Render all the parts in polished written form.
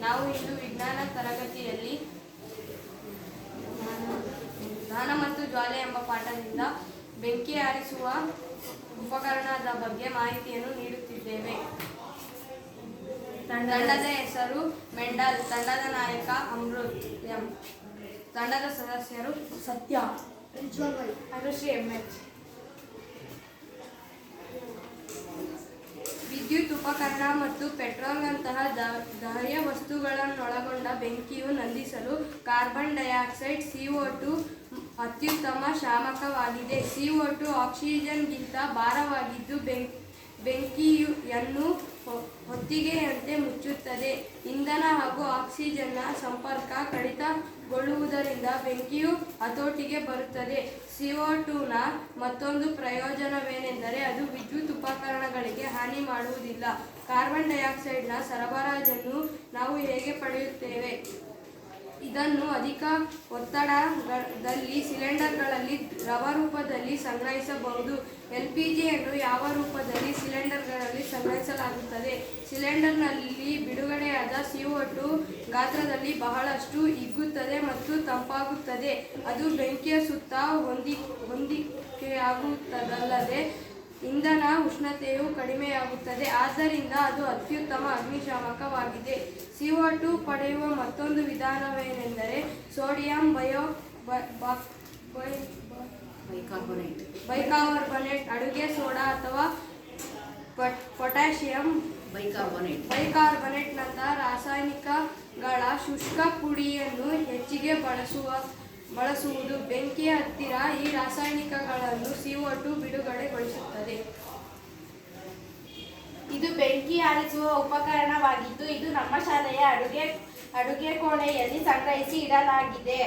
ನಾವು ಇಂದು ವಿಜ್ಞಾನ ತರಗತಿಯಲ್ಲಿ ದಾನ ಮತ್ತು ಜ್ವಾಲೆ ಎಂಬ ಪಾಠದಿಂದ ಬೆಂಕಿ ಆರಿಸುವ ಉಪಕರಣದ ಬಗ್ಗೆ ಮಾಹಿತಿಯನ್ನು ನೀಡುತ್ತಿದ್ದೇವೆ. ತಂಡದ ಹೆಸರು ಮೆಂಡಲ್, ತಂಡದ ನಾಯಕ ಅಮೃತ್ ಎಂ, ತಂಡದ ಸದಸ್ಯರು ಸತ್ಯ, ಅನುಶ್ರೀ MH. ವಿದ್ಯುತ್ ಉಪಕರಣ ಮತ್ತು ಪೆಟ್ರೋಲ್ನಂತಹ ದಹ್ಯ ವಸ್ತುಗಳನ್ನೊಳಗೊಂಡ ಬೆಂಕಿಯು ನಂದಿಸಲು ಕಾರ್ಬನ್ ಡೈಆಕ್ಸೈಡ್ CO2 ಅತ್ಯುತ್ತಮ ಶಾಮಕವಾಗಿದೆ. CO2 ಆಕ್ಸಿಜನ್ಗಿಂತ ಭಾರವಾಗಿದ್ದು ಬೆಂಕಿಯನ್ನು ಹೊತ್ತಿಗೆಯಂತೆ ಮುಚ್ಚುತ್ತದೆ. ಇಂಧನ ಹಾಗೂ ಆಕ್ಸಿಜನ್ನ ಸಂಪರ್ಕ ಕಡಿತಗೊಳ್ಳುವುದರಿಂದ ಬೆಂಕಿಯು ಹತೋಟಿಗೆ ಬರುತ್ತದೆ. CO2ನ ಮತ್ತೊಂದು ಪ್ರಯೋಜನವೇನೆಂದರೆ ಅದು ವಿದ್ಯುತ್ ಉಪಕರಣಗಳಿಗೆ ಹಾನಿ ಮಾಡುವುದಿಲ್ಲ. ಕಾರ್ಬನ್ ಡೈಆಕ್ಸೈಡ್ನ ಸರಬರಾಜನ್ನು ನಾವು ಹೇಗೆ ಪಡೆಯುತ್ತೇವೆ? ಇದನ್ನು ಅಧಿಕ ಒತ್ತಡದಲ್ಲಿ ಸಿಲಿಂಡರ್ಗಳಲ್ಲಿ ದ್ರವ ರೂಪದಲ್ಲಿ ಸಂಗ್ರಹಿಸಬಹುದು. LPGಯನ್ನು ಯಾವ ರೂಪದಲ್ಲಿ ಸಿಲಿಂಡರ್ಗಳಲ್ಲಿ ಸಂಗ್ರಹಿಸಲಾಗುತ್ತದೆ? ಸಿಲಿಂಡರ್ನಲ್ಲಿ ಬಿಡುಗಡೆಯಾದ CO2 ಗಾತ್ರದಲ್ಲಿ ಬಹಳಷ್ಟು ಹಿಗ್ಗುತ್ತದೆ ಮತ್ತು ತಂಪಾಗುತ್ತದೆ. ಅದು ಬೆಂಕಿಯ ಸುತ್ತ ಹೊಂದಿಕೆಯಾಗುತ್ತದಲ್ಲದೆ ಇಂಧನ ಉಷ್ಣತೆಯು ಕಡಿಮೆಯಾಗುತ್ತದೆ. ಆದ್ದರಿಂದ ಅದು ಅತ್ಯುತ್ತಮ ಅಗ್ನಿಶಾಮಕವಾಗಿದೆ. CO2 ಪಡೆಯುವ ಮತ್ತೊಂದು ವಿಧಾನವೇನೆಂದರೆ ಸೋಡಿಯಂ ಬೈಕಾರ್ಬನೇಟ್, ಅಡುಗೆ ಸೋಡಾ ಅಥವಾ ಪೊಟ್ಯಾಷಿಯಂ ಬೈಕಾರ್ಬನೇಟ್ನಂತಹ ರಾಸಾಯನಿಕಗಳ ಶುಷ್ಕ ಪುಡಿಯನ್ನು ಹೆಚ್ಚಿಗೆ ಬಳಸುವುದು. ಬೆಂಕಿಯ ಹತ್ತಿರ ಈ ರಾಸಾಯನಿಕಗಳನ್ನು CO2 ಬಿಡುಗಡೆಗೊಳಿಸುತ್ತದೆ. ಇದು ಬೆಂಕಿ ಆರಿಸುವ ಉಪಕರಣವಾಗಿದ್ದು ಇದು ನಮ್ಮ ಶಾಲೆಯ ಅಡುಗೆ ಕೋಣೆಯಲ್ಲಿ ಸಂಗ್ರಹಿಸಿ ಇಡಲಾಗಿದೆ.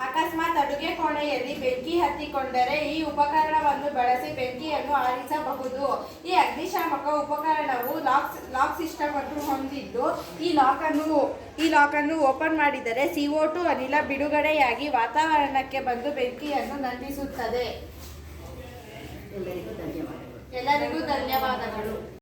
ಅಕಸ್ಮಾತ್ ಅಡುಗೆ ಕೋಣೆಯಲ್ಲಿ ಬೆಂಕಿ ಹತ್ತಿಕೊಂಡರೆ ಈ ಉಪಕರಣವನ್ನು ಬಳಸಿ ಬೆಂಕಿಯನ್ನು ಆರಿಸಬಹುದು. ಈ ಅಗ್ನಿಶಾಮಕ ಉಪಕರಣವು ಲಾಕ್ ಸಿಸ್ಟಮ್ ಅನ್ನು ಹೊಂದಿದ್ದು ಈ ಲಾಕ್ ಅನ್ನು ಓಪನ್ ಮಾಡಿದರೆ CO2 ಅನಿಲ ಬಿಡುಗಡೆಯಾಗಿ ವಾತಾವರಣಕ್ಕೆ ಬಂದು ಬೆಂಕಿಯನ್ನು ನಂದಿಸುತ್ತದೆ. ಎಲ್ಲರಿಗೂ ಧನ್ಯವಾದಗಳು.